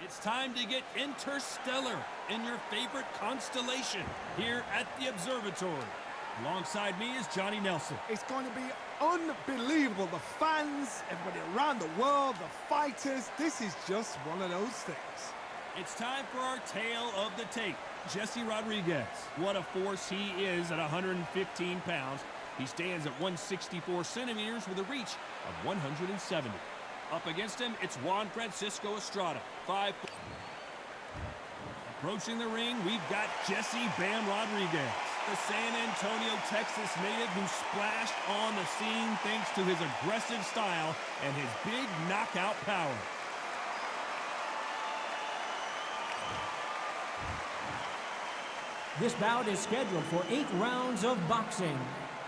It's time to get interstellar in your favorite constellation here at the observatory. Alongside me is Johnny Nelson. It's going to be unbelievable. The fans, everybody around the world, the fighters. This is just one of those things. It's time for our tale of the tape. Jesse Rodriguez. What a force he is at 115 pounds. He stands at 164 centimeters with a reach of 170. Up against him, it's Juan Francisco Estrada. Approaching the ring, we've got Jesse Bam Rodriguez, the San Antonio, Texas native who splashed on the scene thanks to his aggressive style and his big knockout power. This bout is scheduled for 8 rounds of boxing.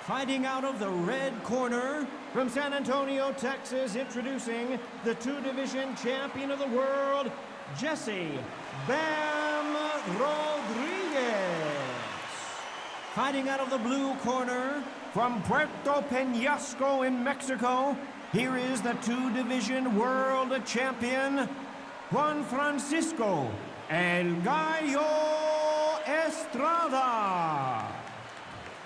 Fighting out of the red corner, from San Antonio, Texas, introducing the 2-division champion of the world, Jesse Bam Rodriguez. Fighting out of the blue corner, from Puerto Peñasco in Mexico, here is the 2-division world champion, Juan Francisco El Gallo Estrada.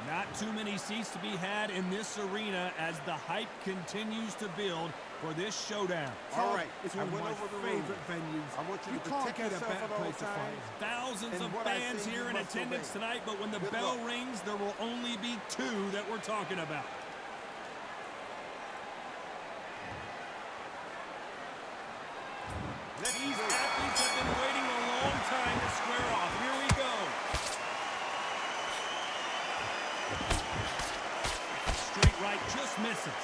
Not too many seats to be had in this arena as the hype continues to build for this showdown. All right, it's one of my favorite venues. I want you to can't protect get a yourself better at all place to fight. times. Thousands And of what I fans say, here you in must attendance obey. tonight, but when the Good bell luck. rings, there will only be 2 that we're talking about. These athletes have been waiting a long time to square off. Here we go. Straight right just misses.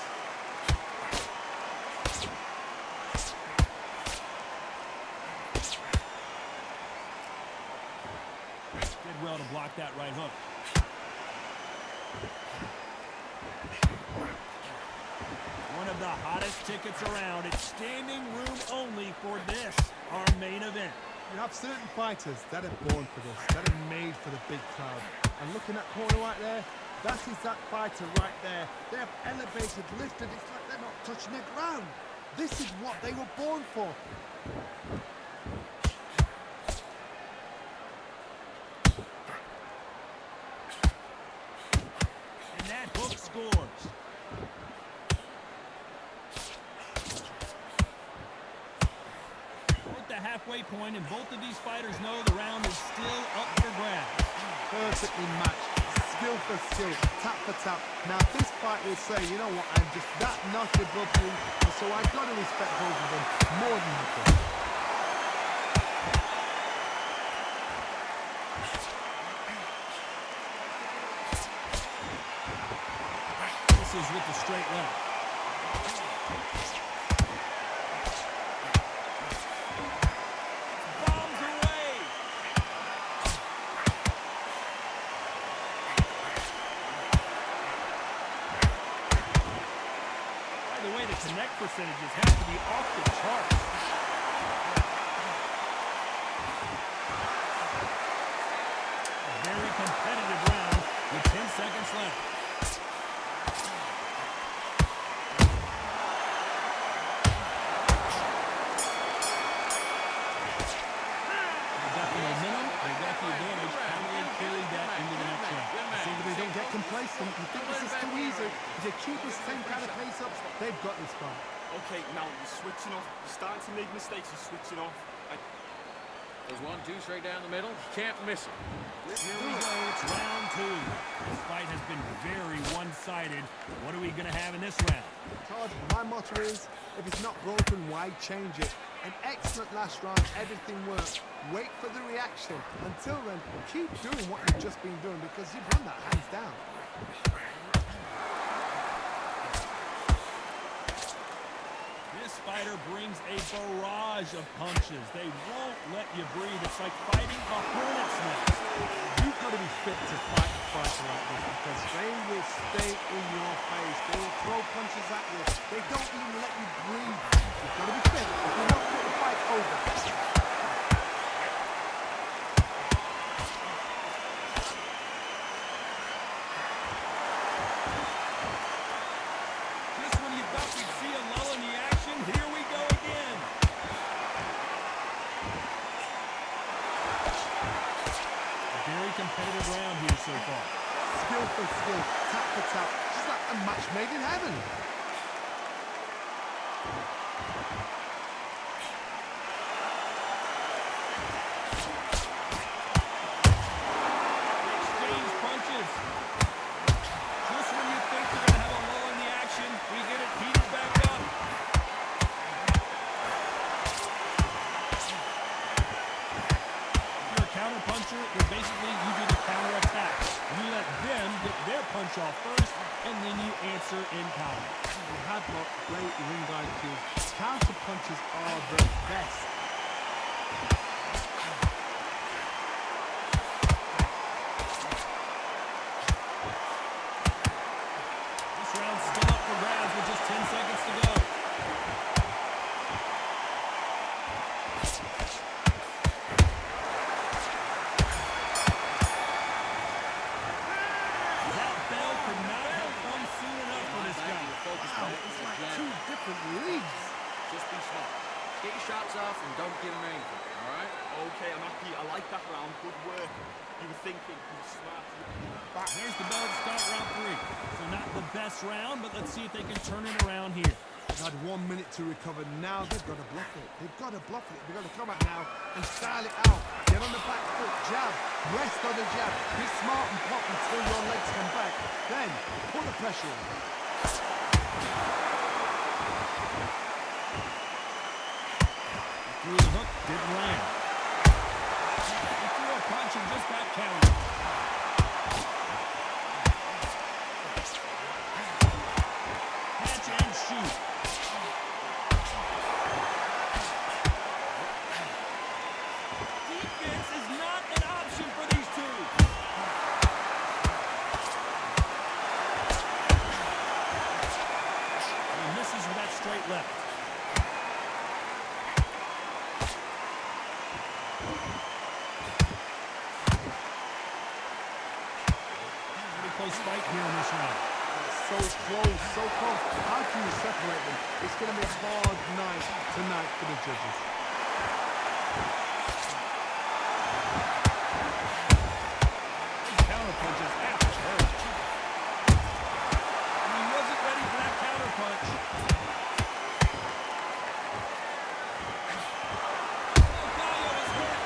Did well to block that right hook. One of the hottest tickets around. It's standing room only for this, our main event. You have certain fighters that are born for this, that are made for the big crowd. And looking at corner right there, that is that fighter right there. They have elevated, lifted. It's like they're not touching the ground. This is what they were born for. And that hook scores. We're at the halfway point, and both of these fighters know the round is still up for grabs. Perfectly matched, skill for skill, tap for tap. Now this fight will say, you know what, I'm just that notch above you, and so I've got to respect both of them more than nothing. This is with the straight left. Bombs away. By the way, the connect percentages have to be off the charts. A very competitive round with 10 seconds left. They got the momentum, they got the advantage. How do they carry that into the next round? See that they don't get complacent. You think this is too easy. If they keep this same kind of pace up, they've got this fight. Okay, now you're switching off. You're starting to make mistakes. You're switching off. There's 1-2 straight down the middle. Can't miss it. Here we go, it's round 2. This fight has been very one-sided. What are we going to have in this round? Todd, my motto is, if it's not broken, why change it? An excellent last round, everything worked. Wait for the reaction. Until then, keep doing what you've just been doing because you've done that hands down. This fighter brings a barrage of punches. They won't let you breathe. It's like fighting a hornet's nest. You've got to be fit to fight a fighter like this because they will stay in your face. They will throw punches at you. They don't even let you breathe. You've got to be fit. If you're not fit, the fight's over. Just when you thought we'd see a lull in the action, here we go again. made in heaven. Exchange punches. Just when you think they're going to have a lull in the action, we get it heated back up. If you're a counter puncher, then basically you do the counter attack. You let them get their punch off first, and then you answer in kind. We have got great ring IQ. Counter punches are the best. This round's still up for grabs with just 10 seconds to go. That bell could not have come soon enough for this guy. Focus Wow, on it. it's like two different leagues. Just be smart. Get your shots off and don't give him anything, all right? Okay, I'm happy. I like that round. Good work. You were thinking. You were smart. There's the bell to start round 3. So not the best round, but let's see if they can turn it around here. Had 1 minute to recover. Now they've got to bluff it. They've got to bluff it. They've got to come out now and style it out. Get on the back foot, jab, rest on the jab. Be smart and pop until your legs come back. Then put the pressure on. Threw the hook, didn't land. He threw a punch and just got countered. Catch and shoot. Defense is not an option for these two. He misses with that straight left. Pretty close fight here in this round. So close, so close. How can you separate them? It's going to be a hard night tonight for the judges. Counter punches after her. He wasn't ready for that counter punch. Gallo is hurt.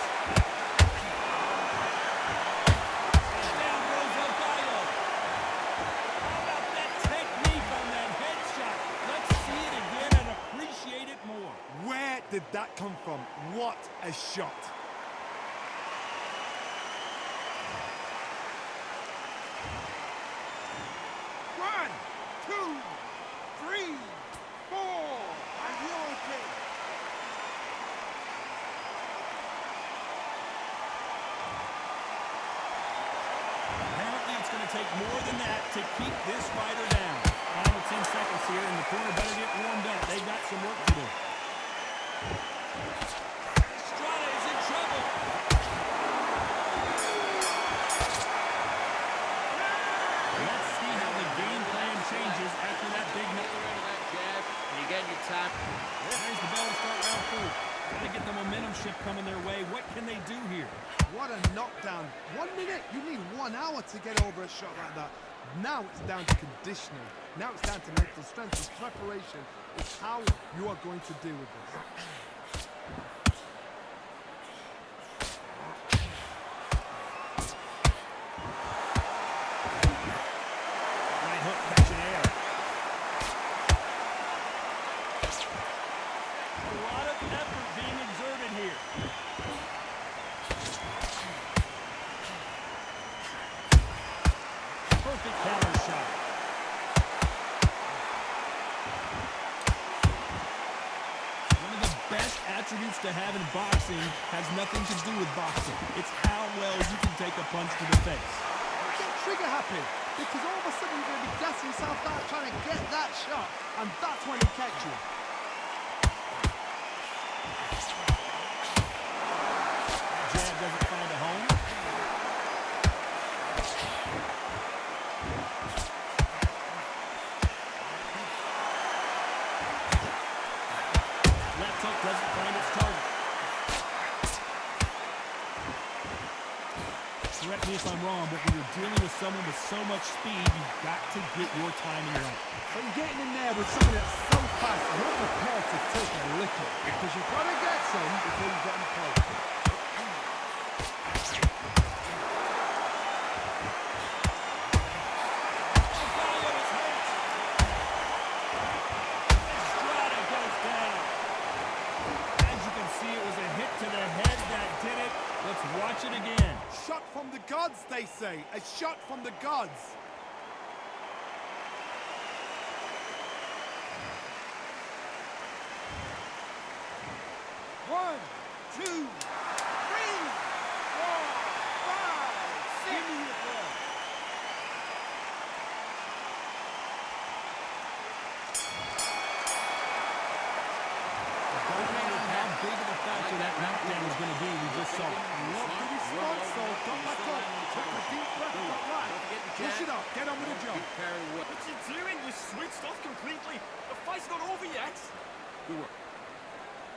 And down goes El Gallo. How about that technique on that headshot? Let's see it again and appreciate it more. Where did that come from? What a shot. One, two, three, four. Are you okay? Apparently, it's going to take more than that to keep this fighter down. Final 10 seconds here, and the corner better get warmed up. They've got some work to do. Strada is in trouble. Let's see how the game plan changes after that big Get knock. rid of that jab, and you get your time. There's the bell to start round 4. Got to get the momentum shift coming their way. What can they do here? What a knockdown. 1 minute. You need 1 hour to get over a shot like that. Now it's down to conditioning. Now it's down to mental strength and preparation. It's how you are going to deal with this. Right hook catching air. A lot of effort being exerted here. Perfect counter shot. One of the best attributes to have in boxing has nothing to do with boxing. It's how well you can take a punch to the face. Get trigger happy, because all of a sudden you're going to be gassing yourself out trying to get that shot, and that's when he catch you. Jab doesn't find a home. Left hook doesn't find its target. Threat correct me if I'm wrong, but when you're dealing with someone with so much speed, you've got to get your timing right. So you're getting in there with somebody that's so fast, you're prepared to take a lick because you've got to get some before you get in play. Watch it again. Shot from the gods, they say. A shot from the gods. One, two, three, four, five, six. Give me your ball. How big of a factor that knockdown is going to be, we just saw. Love the response, though. Don't let go. Take a deep breath. Don't lie. Push it up. Get on with the job. What you doing? You switched off completely. The fight's not over yet. Good work.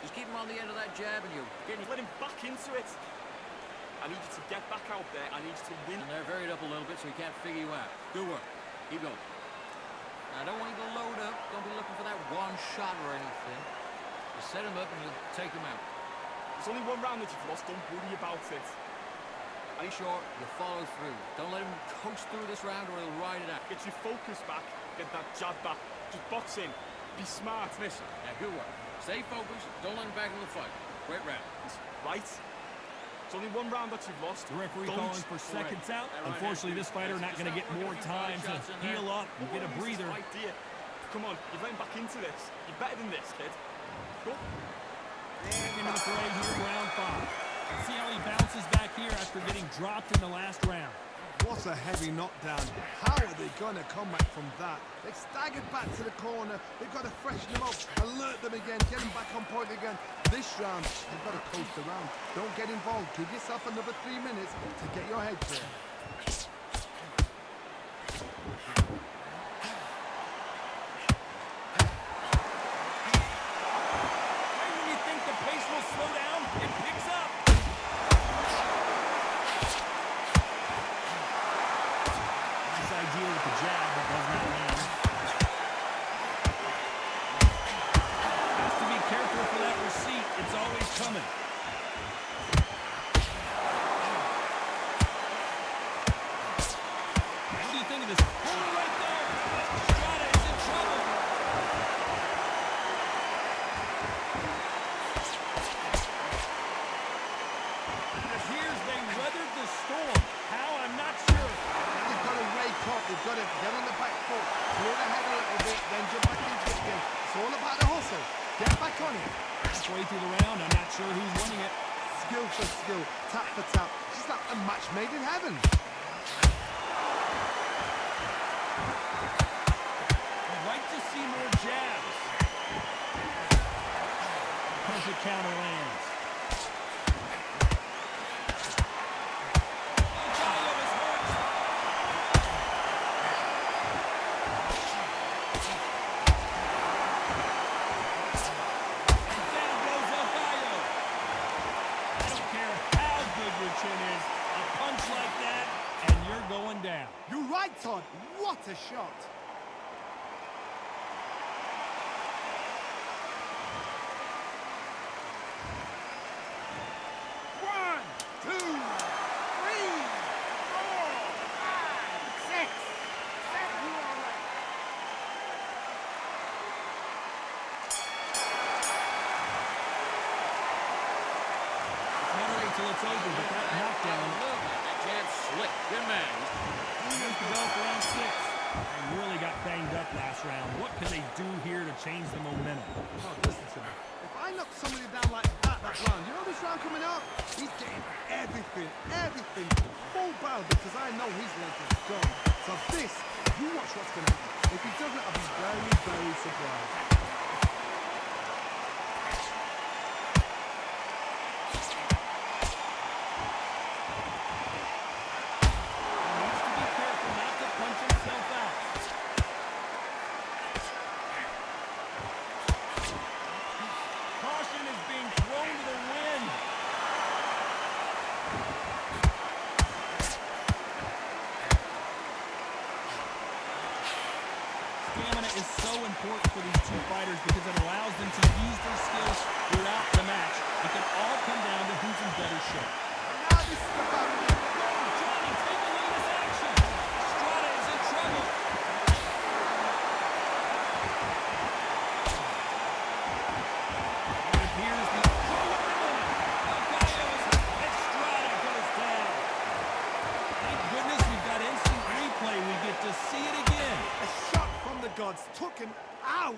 Just keep him on the end of that jab and you're getting... Let him back into it. I need you to get back out there. I need you to win. And they're varied up a little bit so he can't figure you out. Good work. Keep going. Now, I don't want you to load up. Don't be looking for that one shot or anything. Just set him up and you'll take him out. There's only one round that you've lost. Don't worry about it. Are you sure? You follow through. Don't let him coast through this round or he'll ride it out. Get your focus back. Get that jab back. Just box in. Be smart. Listen. Now, good work. Stay focused. Don't let him back in the fight. Great round. Right? It's only one round that you've lost. The referee calling for seconds out. Unfortunately, this fighter not going to get more time to heal up and get a breather. Right, dear. Come on, you're getting back into this. You're better than this, kid. Go. And into the fray here, round 5. See how he bounces back here after getting dropped in the last round. What a heavy knockdown. How are they going to come back from that? They staggered back to the corner. They've got to freshen them up, alert them again, get them back on point again. This round, they've got to coast around. Don't get involved. Give yourself another 3 minutes to get your head clear. When you think the pace will slow down, it picks up. Nice idea with the jab, but does not land. Has to be careful for that receipt. It's always coming. What do you think of this? Hold it right there. Estrada is in trouble. It appears they weathered the storm. How? I'm not sure. They've got to wake up. They've got to get on the back foot, clear the head a little bit, then jump back into it again. It's all about the hustle. Get back on it. Halfway through the round, I'm not sure who's winning it. Skill for skill, tap for tap. Just like a match made in heaven. I'd like to see more jabs. Perfect counter lands. Gallo is hurt. And down goes El Gallo. I don't care how good your chin is. A punch like that, and you're going down. You're right, Todd. What a shot. One, two, three, four, five, six, seven. You all right? Not wait till it's over, but that knockdown. That jab slick. Good man. Here's the bell for round 6. They really got banged up last round. What can they do here to change the momentum? Oh, listen to me. If I knock somebody down like that round, you know this round coming up? He's getting everything full barrel because I know his leg is gone. So this, you watch what's going to happen. If he doesn't, I'll be very surprised. He needs to be careful not to punch himself out. Caution is being thrown to the wind. is so important for these two fighters because it allows them to use their skills throughout the match. It can all come down to who's in better shape. Now this is the battle. Johnny taking the latest action. Strada is in trouble. It appears the Estrada goes down. Thank goodness we've got instant replay. We get to see it again. A shot from the gods took him out.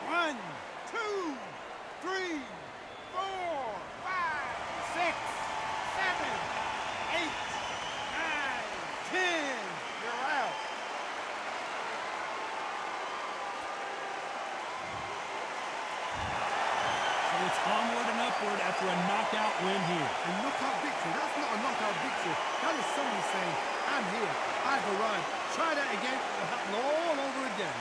One, two, three, 4, 5, 6, 7, 8, 9, 10. You're out. So it's onward and upward after a knockout win here. A knockout victory. That's not a knockout victory. That is somebody saying, I'm here. I've arrived. Try that again. It'll happen all over again.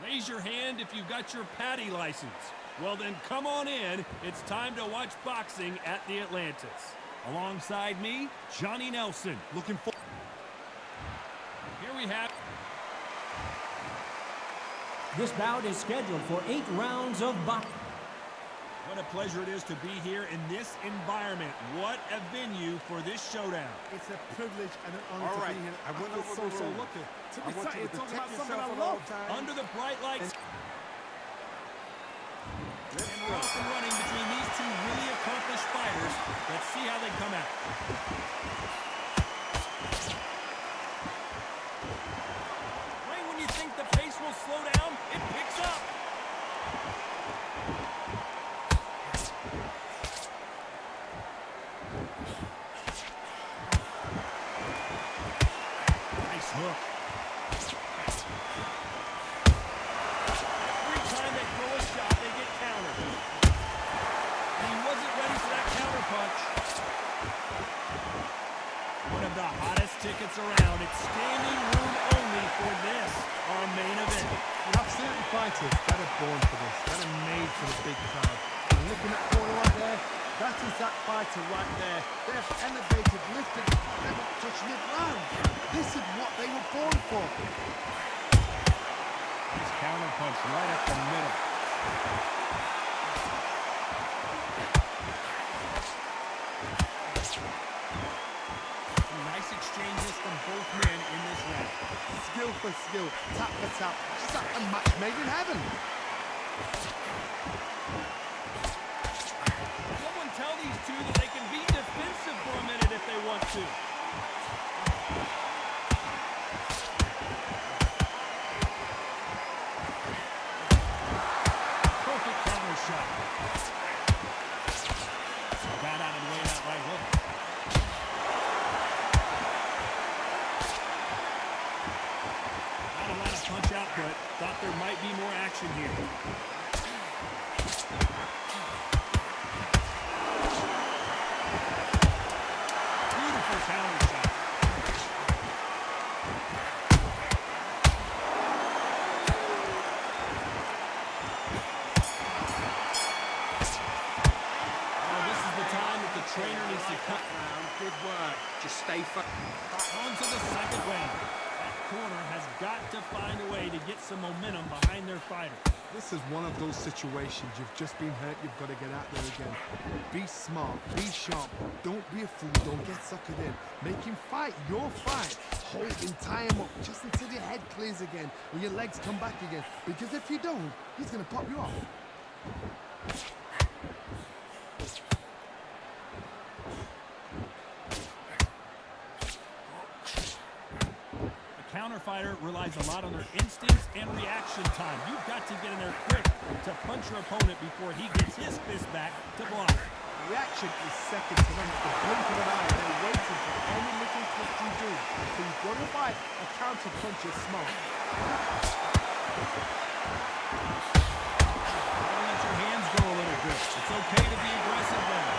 Raise your hand if you've got your Paddy license. Well then, come on in. It's time to watch boxing at the Atlantis. Alongside me, Johnny Nelson. Looking for... Here we have... This bout is scheduled for 8 rounds of boxing. What a pleasure it is to be here in this environment. What a venue for this showdown. It's a privilege and an honor All to right, be here. I went feel over the so rules. lucky to I be want sat you here to talking protect about something I yourself at all love. times. Under the bright lights. Let's And go. we're off and running between these two really accomplished fighters. Let's see how they come out. Right when you think the pace will slow down, it picks up. Nice hook. Every time they throw a shot, they get countered. And he wasn't ready for that counter punch. One of the hottest tickets around. It's standing room only for this, our main event. You have certain fighters that are born for this, that are made for the big crowd. And looking at corner right there, that is that fighter right there. They have elevated, lifted, they're not touching the ground. This is what they were born for. Nice counter punch right up the middle. Some nice exchanges from both men in this round. Skill for skill, tap for tap. Just like a match made in heaven. Someone tell these two that they can be defensive for a minute if they want to. Perfect counter shot. Got out of the way of that right hook. Not a lot of punch output. Thought there might be more action here. Beautiful counter shot. Well, this is the time that the trainer needs to cut. Good work. Just stay On to the second round. That corner has got to find a way to get some momentum behind their fighter. This is one of those situations. You've just been hurt. You've got to get out there again. Be smart. Be sharp. Don't be a fool. Don't get suckered in. Make him fight your fight. Hold him, tie him up just until your head clears again and your legs come back again. Because if you don't, he's going to pop you off. The counter fighter relies a lot on their instincts and reaction time. You've got to get in there quick to punch your opponent before he gets his fist back to block. Reaction is second to none. It's the blink of an eye. They're waiting for any little twist you do. So you've got to fight a counter punch is smart. Don't let your hands go a little bit. It's okay to be aggressive now.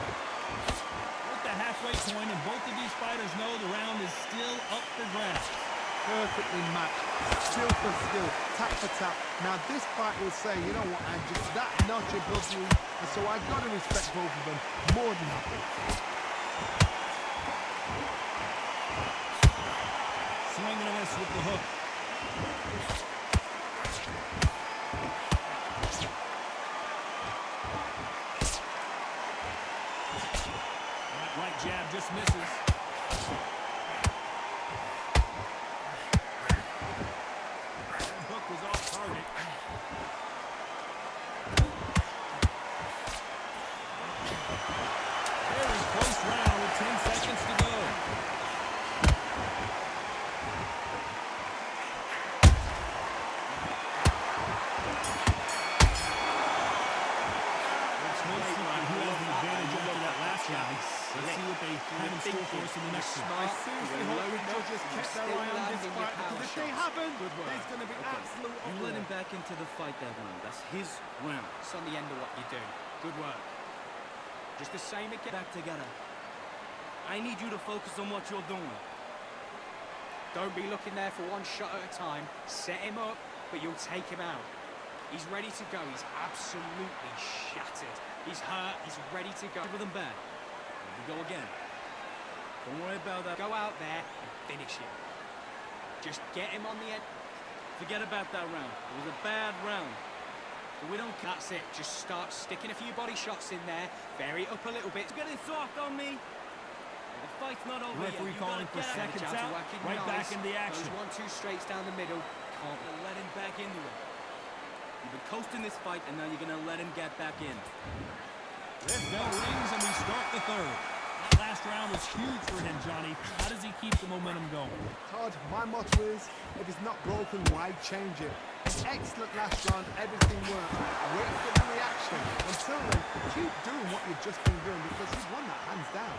We're at the halfway point, and both of these fighters know the round is still up for grabs. Perfectly matched, skill for skill, tap for tap. Now this fight will say, you know what, I'm just that notch above you, and so I've got to respect both of them more than happy. Swing and a miss with the hook. That right jab just misses. That hook was off target. Very close round with 10 seconds to go. Let's see who has the advantage after that last round. Let's see what they have in store for us in the next one. I seriously hope the judges kept their eye on this fight, because if they haven't, there's going to be absolute You let him uproar. back into the fight that round. That's his round. It's on the end of what you do. Good work. Just the same again. Back together. I need you to focus on what you're doing. Don't be looking there for one shot at a time. Set him up, but you'll take him out. He's ready to go. He's absolutely shattered. He's hurt. He's ready to go. Give them back. Here we go again. Don't worry about that. Go out there and finish him. Just get him on the end. Forget about that round. It was a bad round. But we don't... That's it. Just start sticking a few body shots in there. Vary it up a little bit. It's getting soft on me. The fight's not over yet. Referee You calling gotta for get out. seconds Chance out. of whacking Right back nice. into the action. Those 1-2 straights down the middle. Can't Gonna let him back into it. You've been coasting this fight, and now you're gonna let him get back in. Red bell rings and we start the third. That last round was huge for him, Johnny. How does he keep the momentum going? Todd, my motto is, if it's not broken, why change it? Excellent last round, everything worked. Wait for the reaction. Until then, keep doing what you've just been doing because you've won that hands down.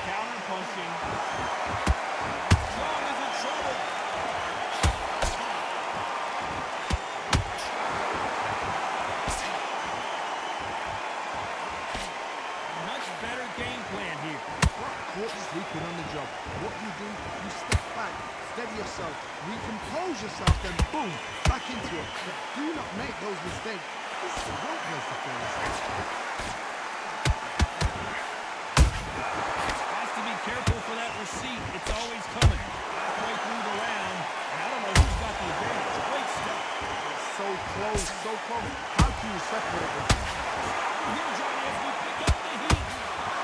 Counter punching. Strong is in trouble. Much better game plan here. Caught sleeping on the job. What you do, you step back, steady yourself, recompose yourself, then boom, back into it. But do not make those mistakes. This is a real place to finish. Has to be careful for that receipt. It's always coming. Halfway through the round, and I don't know who's got the advantage. Great stuff. So close, so close. How can you separate them? Here, Johnny, as we pick up the heat.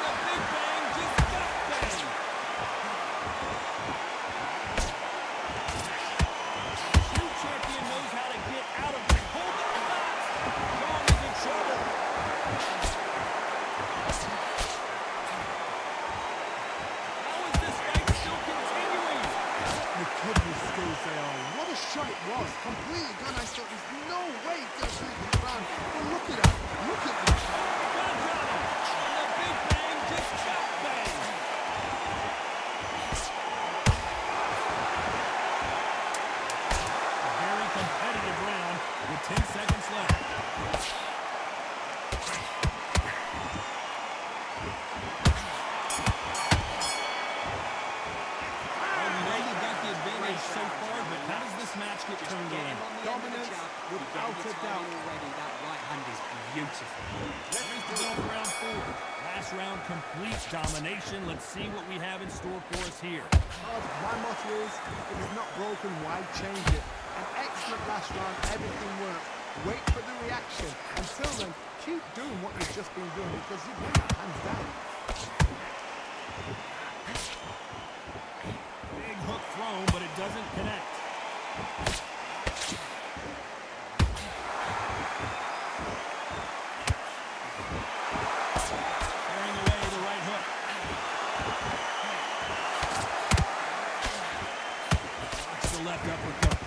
The Big Bang just got bang. True champion knows how to get out of it. Hold the box. Kong is in trouble. How is this fight still continuing? The kidney skills they are. What a shot it was. Completely gone. I thought there's no way it's going to take this round. But look at that. Look at this. Got Johnny. And the Big Bang just got bang. A very competitive round with 10 seconds left. Well, we know you've got the advantage so far, but how does this match get Just turned get him around? on the Dominance end of the jab. You're without getting a the doubt. timing already. That right hand is beautiful. Referee's to go for round 4. Last round, complete domination. Let's see what we have in store for us here. Todd, my motto is, if it's not broken, why change it? An excellent last round. Everything worked. Wait for the reaction. Until then, keep doing what you've just been doing because you've won that hands down. Big hook thrown, but it doesn't connect. Carrying away the right hook. Watch the left uppercut.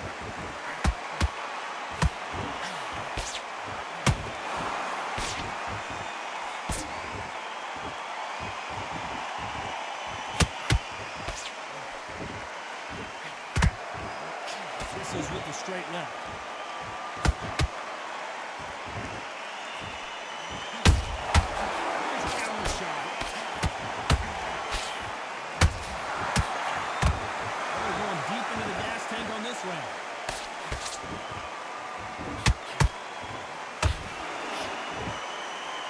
Misses with the straight left. Here's a counter shot. We're going deep into the gas tank on this round.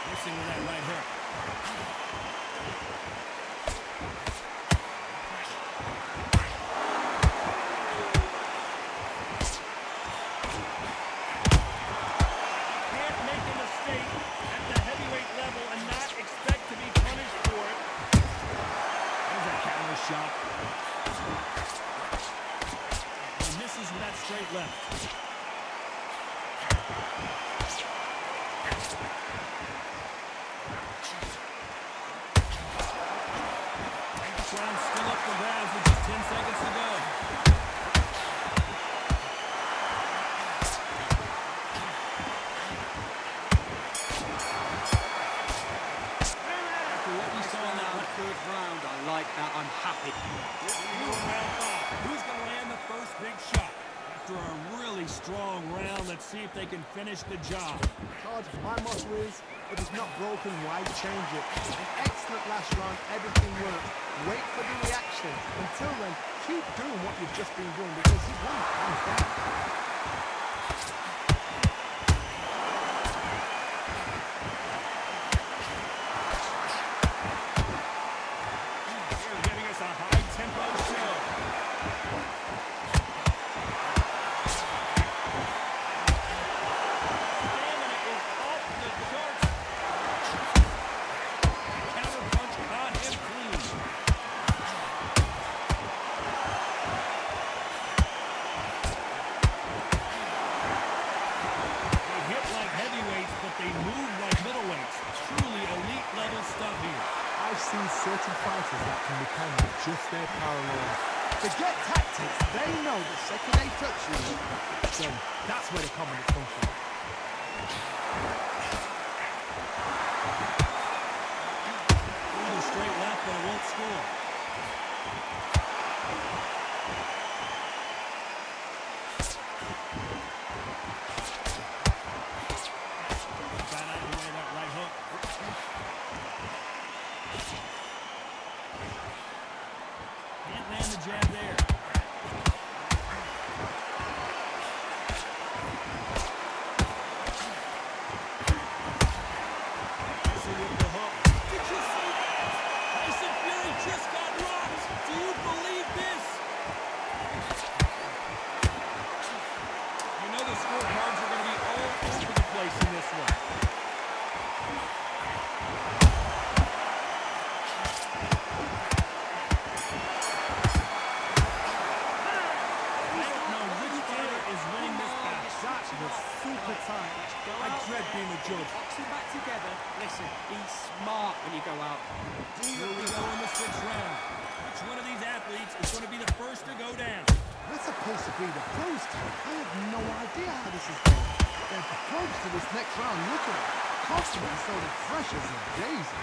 Missing with that right hook. Can't make a mistake at the heavyweight level and not expect to be punished for it. There's a counter shot. He misses with that straight left. This round's still up for grabs with just 10 seconds to go. After what we saw in that round, Good round. I like that. I'm happy. round 5. Who's going to land the first big shot? After a really strong round, let's see if they can finish the job. Todd, my motto is, if it's not broken, why change it? An excellent last round, everything worked. Wait for the reaction. Until then, keep doing what you've just been doing because you won hands down. They're giving us a high-tempo show. Stamina is off the charts. Counter punch caught him clean. They hit like heavyweights, but they move like middleweights. Truly elite level stuff here. I've seen certain fighters that can depend on just their parallels. Forget tactics, they know the second they touch you, then that's where the confidence comes from. Through the straight left, but it won't score. Got out of the way of that right hook. Can't land the jab there. Tyson with the hook. Did you see that? Tyson Fury just got rocked. Do you believe this? You know the scorecards are going to be all over the place in this one. I don't know which fighter is winning this match. That was super tight. I dread being a judge. Box them back together. Listen, be smart when you go out. Here we go in the 6th round. Which one of these athletes is going to be the first to go down? We're supposed to be the pros team. I have no idea how this is going. They're approach to this next round. Look at it. Confident and so the fresh as a daisy.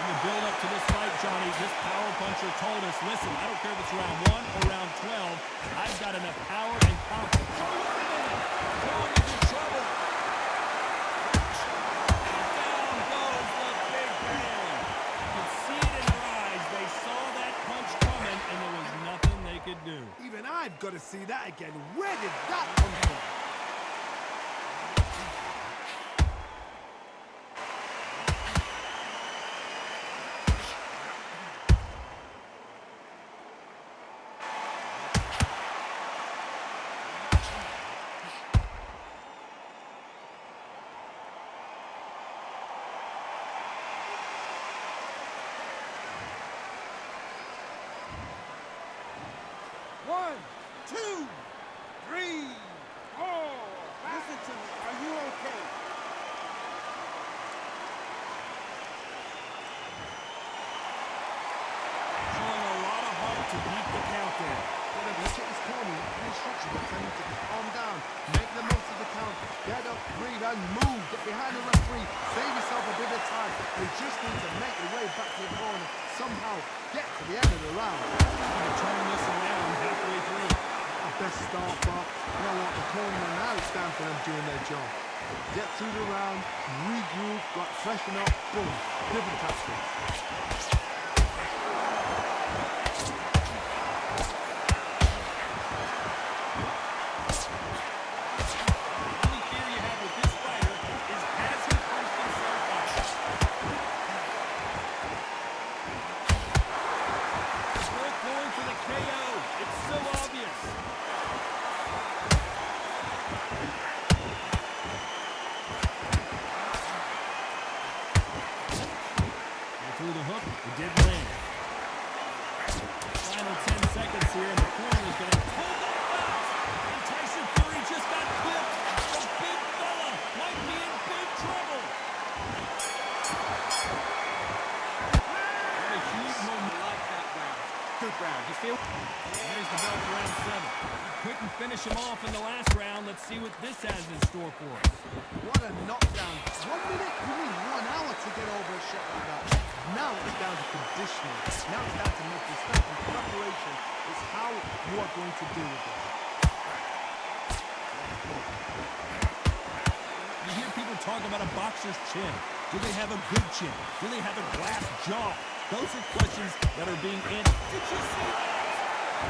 In the build-up to this fight, Johnny, this power puncher told us, listen, I don't care if it's round 1 or round 12, I've got enough power and confidence. Oh, wait a minute! Going into trouble. Down goes the big man. You could see it in their eyes. They saw that punch coming, and there was nothing they could do. Even I've got to see that again. Where did that come from? One, two, three, four. Listen to me. Are you okay? Showing a lot of heart to beat the count there. Look at his corner. The instructions are telling him to calm down. Make the most of the count. Get up, breathe, and move. Get behind the referee. Save yourself a bit of time. You just need to make your way back to the corner. Somehow get to the end of the round. Gonna turn this around halfway through. Our best start, but you know what? The corner now it's time for them doing their job. Get through the round, regroup, got freshen up, boom. Different tactics. The only fear you have with this fighter is has he punched himself out? Both going for the KO. It's so obvious. Through the hook, it did land. Final 10 seconds here, and the corner is going to pull that out. And Tyson Fury just got clipped. The big fella might be in big trouble. What a huge I moment. like that round. Good round. You feel? There's the bell for round 7. Couldn't finish him off in the last round. Let's see what this has in store for us. What a knockdown. 1 minute? You need 1 hour to get over a shot like that. Now it's down to conditioning. Now it's down to mental strength and preparation. It's how you are going to deal with it. You hear people talk about a boxer's chin. Do Do they have a good chin? Do they have a glass jaw? Those are questions that are being answered. Did you see that?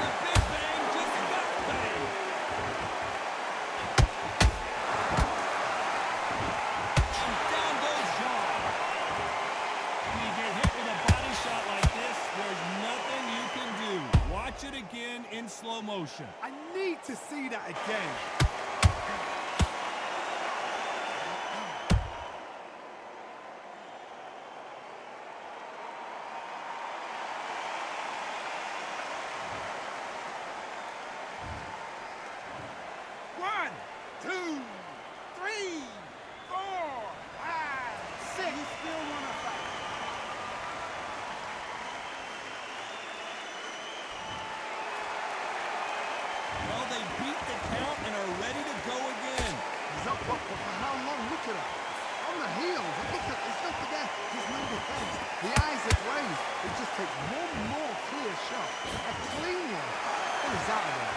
The Big Bang just got banged. And down goes John. When you get hit with a body shot like this, there's nothing you can do. Watch it again in slow motion. I need to see that again. One, two, three, four, five, six. You still want to fight? Well, they beat the count and are ready to go again. He's up, but for how long? Look at that. On the heels. Look at it's not there. There's no defense. The eyes are glazed. It just takes one more clear shot. A clean one. What is that about?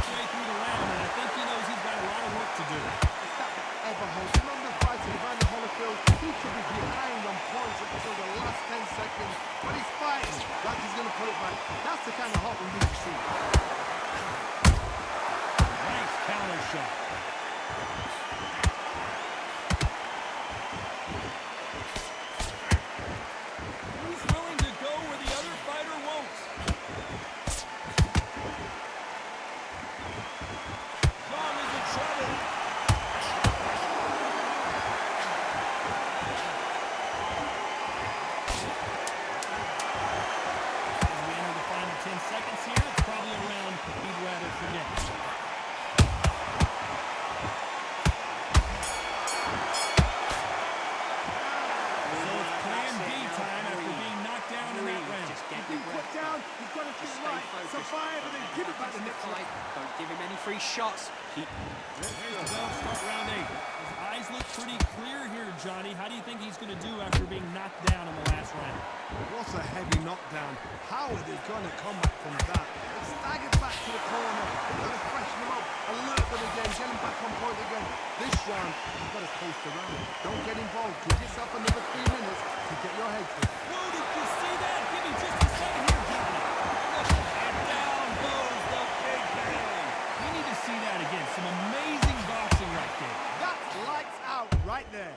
Way through the round, and I think he knows he's got a lot of work to do. If that ever holds another fight to Evander Holyfield, he could be behind on points up until the last 10 seconds. But he's fighting like he's going to put it back. That's the kind of heart we need to see. Nice counter shot. He's willing to go where the other fighter won't. John is in trouble. As we enter the final 10 seconds here, it's probably a round he'd rather forget. So it's plan B time after being knocked down in that round. Just get Being the put breath down, back. you've got to Just get stay right. focused. Survive and then give it back the That's next fight. fight. Don't give him any free shots. Keep There's the bell start round 8. His eyes look pretty clear here, Johnny. How do you think he's going to do after being knocked down in the last round? What a heavy knockdown. How are they going to come back from that? They staggered back to the corner. They've got to freshen them up, alert them again, get them back on point again. This round, you've got to pace the round. Don't get involved. Give yourself another 3 minutes to get your head clear. Whoa, did you see that? Give me just a second here, Johnny. And down goes the Big Bang. We need to see that again. Some amazing boxing right there. That's lights out right there.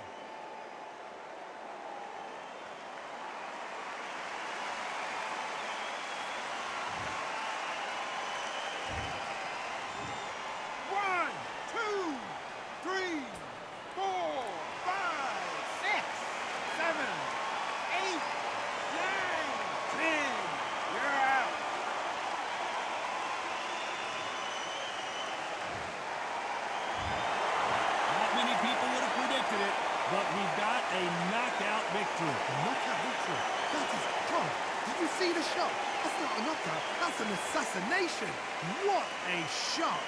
One, two, three, four, five, six, seven, eight, nine, 10. You're out. Not many people would have predicted it, but we've got a knockout victory. Knockout victory. That is Tom. Did you see the shot? That's not a knockout. That's an assassination. What a shot.